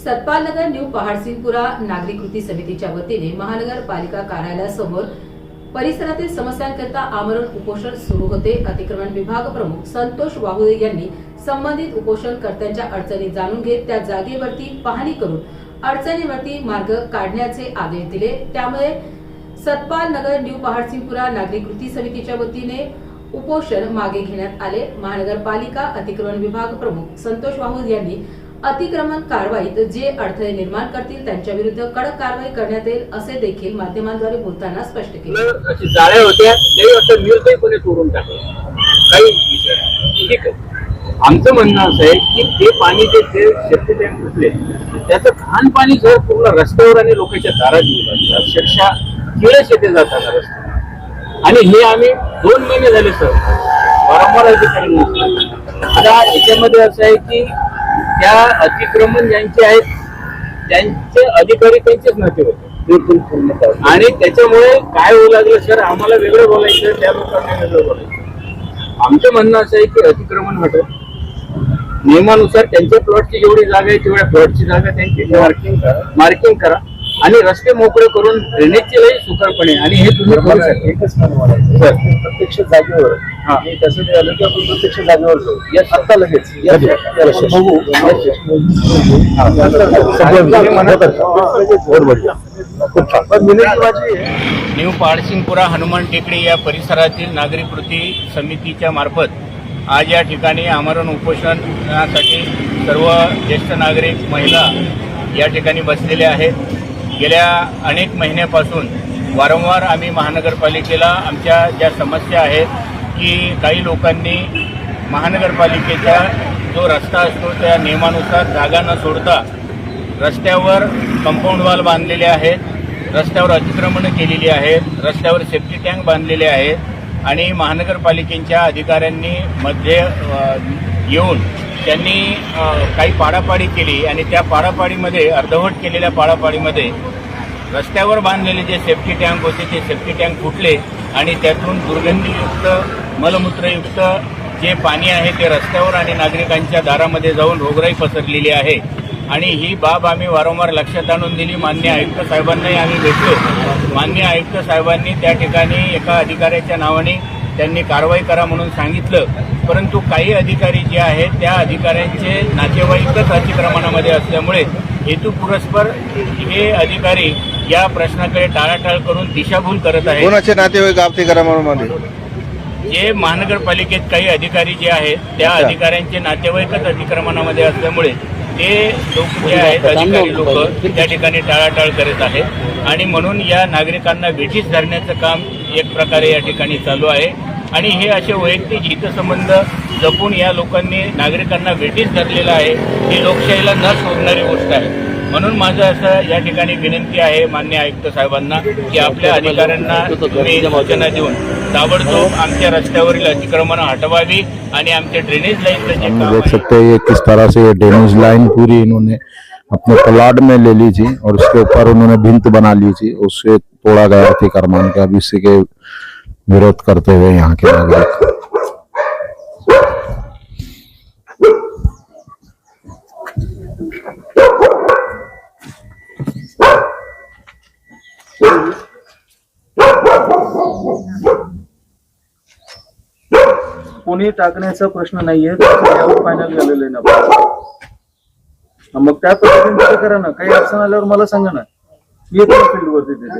सतपालनगर new Pahadsingpura नागरी कृती समितीच्या वतीने महानगरपालिका कार्यालयासमोर परिसरातील समस्यांकरिता आमरण उपोषण सुरू होते। अतिक्रमण विभाग प्रमुख संतोष वाहुदे यांनी संबंधित उपोषणकर्त्यांच्या अडचणी जाणून घेत त्या जागेवरती पाहणी करून अडचणीवरती मार्ग काढण्याचे आदेश दिले। त्यामुळे सतपालनगर न्यू पहाडसिंगपुरा नागरी कृती समितीच्या वतीने उपोषण मागे घेण्यात आले। महानगरपालिका अतिक्रमण विभाग प्रमुख संतोष वाहुदे यांनी अतिक्रमण कारवाईत जे अडथळे निर्माण करतील त्यांच्या विरुद्ध कडक कारवाई करण्यात येईल असे देखील माध्यमांद्वारे बोलताना स्पष्ट केले। अशी जाळ्या होत्या ते असं निर्दयी कोणी तोडून टाकले काही विषय ठीक आहे। आमचं म्हणणं असं आहे की ते पाणी जे शेती टँक फुटले त्याचं घाण पाणी जर पूर्ण रस्त्यावर आणि लोकांच्या दारात येऊ लागलं अक्षरशः किळे शेते जातात रस्त्यावर आणि हे आम्ही 2 महिने झाले सर वारंवार अधिकारी आता याच्यामध्ये असं आहे की त्या अतिक्रमण ज्यांचे आहेत त्यांचे अधिकारी त्यांचेच नाते होते आणि त्याच्यामुळे काय होऊ लागलं सर आम्हाला वेगळं बोलायचं त्या लोकांना वेगळं बोलायचं। आमचं म्हणणं असं आहे की अतिक्रमण हटव नियमानुसार त्यांच्या प्लॉटची जेवढी जागा आहे तेवढ्या प्लॉटची जागा त्यांची मार्किंग करा आणि रस्ते मोकळे करून ड्रेनेजचे लई सुकारपणे आणि हे तुम्ही करू शकता। एकच म्हणायचं प्रत्यक्ष जागेवर कसं झालं की आपण प्रत्यक्ष जागेवर जाऊ या आता लगेच बघू न्यू पहाडसिंगपुरा हनुमान टेकडी या परिसरातील नागरी कृती समितीच्या मार्फत आज या ठिकाणी आमरण उपोषणासाठी सर्व ज्येष्ठ नागरिक महिला या ठिकाणी बसलेले आहेत। गेल्या अनेक महिन्यापासून वारंवार आम्ही महानगरपालिकेला आमच्या ज्या समस्या आहेत की काही लोकांनी महानगरपालिकेचा जो रस्ता असतो त्या नियमानुसार जागा न सोडता रस्त्यावर कंपाऊंड वॉल बांधलेले आहेत, रस्त्यावर अतिक्रमणं केलेली आहेत, रस्त्यावर सेफ्टी टँक बांधलेले आहेत आणि महानगरपालिकेच्या अधिकाऱ्यांनी मध्ये येऊन त्यांनी काही पाडापाडी केली आणि त्या पाडापाडीमध्ये अर्धवट केलेल्या पाडापाडीमध्ये रस्त्यावर बांधलेले जे सेफ्टी टँक होते ते सेफ्टी टँक फुटले आणि त्यातून दुर्गंधीयुक्त मलमूत्रयुक्त जे पाणी आहे ते रस्त्यावर आणि नागरिकांच्या दारामध्ये जाऊन रोगराई पसरलेली आहे आणि ही बाब आम्ही वारंवार लक्षात आणून दिली। माननीय आयुक्त साहेबांनाही आम्ही भेटलो। माननीय आयुक्त साहेबांनी त्या ठिकाणी एका अधिकाऱ्याच्या नावाने त्यांनी कारवाई करा म्हणून सांगितलं, परंतु काही अधिकारी जे आहेत त्या अधिकाऱ्यांचे नातेवाईकच अतिक्रमणामध्ये असल्यामुळे हेतुपुरस्पर हे अधिकारी या प्रश्नाकडे टाळाटाळ करून दिशाभूल करत आहेत। कोणाचे नातेवाईक अतिक्रमणामध्ये? जे महानगरपालिकेत काही अधिकारी जे आहेत त्या अधिकाऱ्यांचे नातेवाईकच अतिक्रमणामध्ये असल्यामुळे ते लोक जे आहेत अधिकारी लोक त्या ठिकाणी टाळाटाळ करत आहेत आणि म्हणून या नागरिकांना वेठीस धरण्याचं काम एक प्रकारे या ठिकाणी चालू आहे आणि हे असे वैयक्तिक हितसंबंध जपून या लोकांनी नागरिकांना वेठीस धरलेलं आहे। ही लोकशाहीला न शोधणारी गोष्ट आहे। म्हणून माझं असं या ठिकाणी विनंती आहे माननीय आयुक्त साहेबांना की आपल्या अधिकाऱ्यांना तुम्ही सूचना देऊन ताबडतोब आमच्या रस्त्यावरील अतिक्रमण हटवावी आणि आमचे ड्रेनेज लाईनचं जे काम देख सकते हैं ये किस तरह से ये ड्रेनेज लाइन पूरी इन्होंने अपने प्लॉट में ले ली थी और उसके ऊपर उन्होंने भिंत बना ली थी, उससे तोड़ा गया अतिक्रमण का। अब इसी के विरोध करते हुए यहाँ के नागरिक कोणी टाकण्याचा प्रश्न नाहीये, फायनल झालेलं आहे ना। मग त्या पद्धतीने कसं करा ना, काही अडचण आल्यावर मला सांगा ना, येतो फील्ड वरती तिथे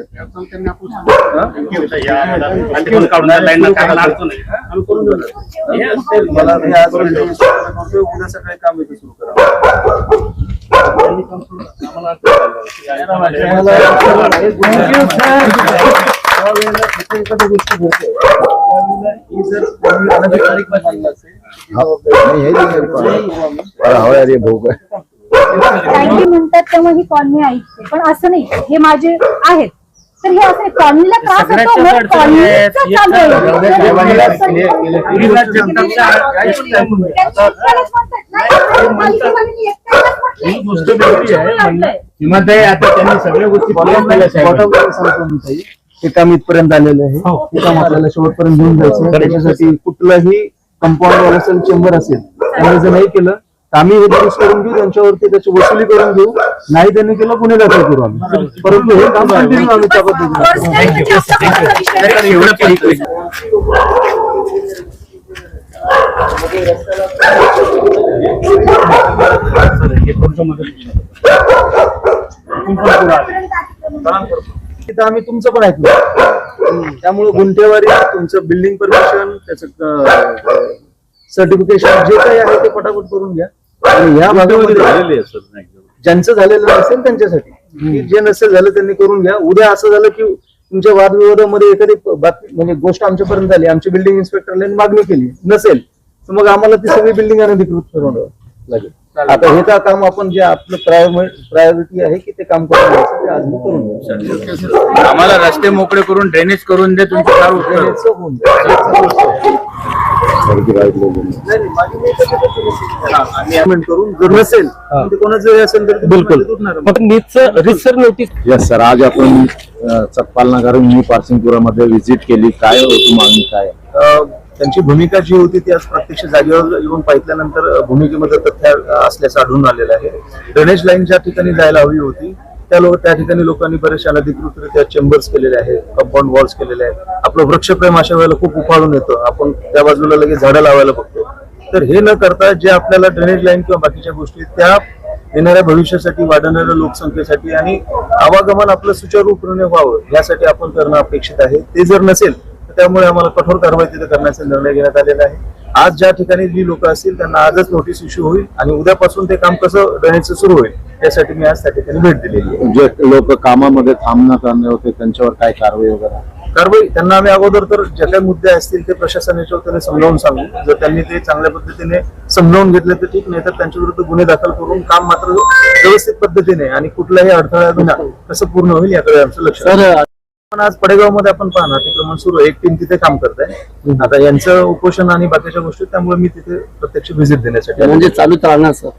मला उद्या सकाळी काम येते सुरू करा। एखादी गोष्ट घडते म्हणतात तेव्हा ही कॉलनी ऐकते, पण असं नाही। हे माझे आहेत तर हे असं कॉलनीला त्रास होतो सगळ्या गोष्टी हे काम इथपर्यंत आलेलं आहे। हे काम आपल्याला शेवटपर्यंत घेऊन जायचं। त्याच्यासाठी कुठलंही कंपाऊंड वॉल असेल, चेंबर असेल, त्यांनी जर नाही केलं आम्ही हे दुरुस्त करून घेऊ, त्यांच्यावरती त्याची वसुली करून घेऊ. नाही त्यांनी केलं गुन्हे दाखल करू आम्ही, परंतु हे काम कंटिन्यू आम्ही त्या पद्धतीने तिथं आम्ही तुमचं पण ऐकलं. त्यामुळे गुंठेवारी तुमचं बिल्डिंग परमिशन, त्याचं सर्टिफिकेशन जे काही आहे ते पटापट करून घ्या. आणि या भागामध्ये ज्यांचं झालेलं नसेल त्यांच्यासाठी, की जे नसेल झालं त्यांनी करून घ्या. उद्या असं झालं की तुमच्या वादविवादामध्ये एखादी बातमी म्हणजे गोष्ट आमच्यापर्यंत झाली, आमची बिल्डिंग इन्स्पेक्टरने मागणी केली नसेल, तर मग आम्हाला ती सगळी बिल्डिंग अनधिकृत करून लागेल. आता हे तर काम आपण जे आपलं प्रायोरिटी आहे की ते काम करून घ्यायचं, ते आज मी करून घ्यायचं. आम्हाला रस्ते मोकळे करून ड्रेनेज करून दे, तुमचं फार उत्तर. ड्रेनेजचं होऊन जाईल. करून जर नसेल ते कोणाचं जरी असेल तर बिलकुल रितसर नोटीस. यस सर, आज आपण चकपाल नगर न्यू पार्सिंगपुरामध्ये व्हिजिट केली. काय होती मागणी, काय त्यांची भूमिका जी होती ती आज प्रत्यक्ष जागेवर येऊन पाहिल्यानंतर भूमिकेमध्ये तथ्य असल्याचं आढळून आलेलं आहे. ड्रेनेज लाईन ज्या ठिकाणी जायला हवी होती त्या ठिकाणी लोकांनी बरेचशा अनधिकृतरित्या चेंबर्स केलेले आहेत, कंपाऊंड वॉल्स केलेले आहेत. आपलं वृक्षप्रेम अशा वेळेला खूप उफाळून येतं, आपण त्या बाजूला लगेच झाडं लावायला बघतो. तर हे न करता जे आपल्याला ड्रेनेज लाईन किंवा बाकीच्या गोष्टी त्या येणाऱ्या भविष्यासाठी, वाढणाऱ्या लोकसंख्येसाठी आणि आवागमन आपलं सुचारूपणे व्हावं यासाठी आपण करणं अपेक्षित आहे. ते जर नसेल तर त्यामुळे आम्हाला कठोर कारवाई तिथे करण्याचा निर्णय घेण्यात आलेला आहे. आज ज्या ठिकाणी जी लोक असतील त्यांना आजच नोटीस इश्यू होईल आणि उद्यापासून ते काम कसं ड्रेनेजचं सुरू होईल यासाठी मी आज त्या ठिकाणी भेट दिलेली आहे. जे लोक कामामध्ये थांबण्यात आले होते त्यांच्यावर काय कारवाई वगैरे? कारवाई त्यांना आम्ही अगोदर तर जे काही मुद्दे असतील ते प्रशासनाच्या वतीने समजावून सांगू. जर त्यांनी ते चांगल्या पद्धतीने समजावून घेतले तर ठीक, नाही तर त्यांच्या विरुद्ध गुन्हे दाखल करून काम मात्र व्यवस्थित पद्धतीने आणि कुठल्याही अडथळा विना कसं पूर्ण होईल याकडे आमचं लक्ष आहे. पण आज पडेगाव मध्ये आपण पाहणार अतिक्रमण सुरू आहे, एक टीम तिथे काम करत आहे. आता यांचं उपोषण आणि बाकीच्या गोष्टी, त्यामुळे मी तिथे प्रत्यक्ष व्हिजिट देण्यासाठी म्हणजे चालूच राहणार सर.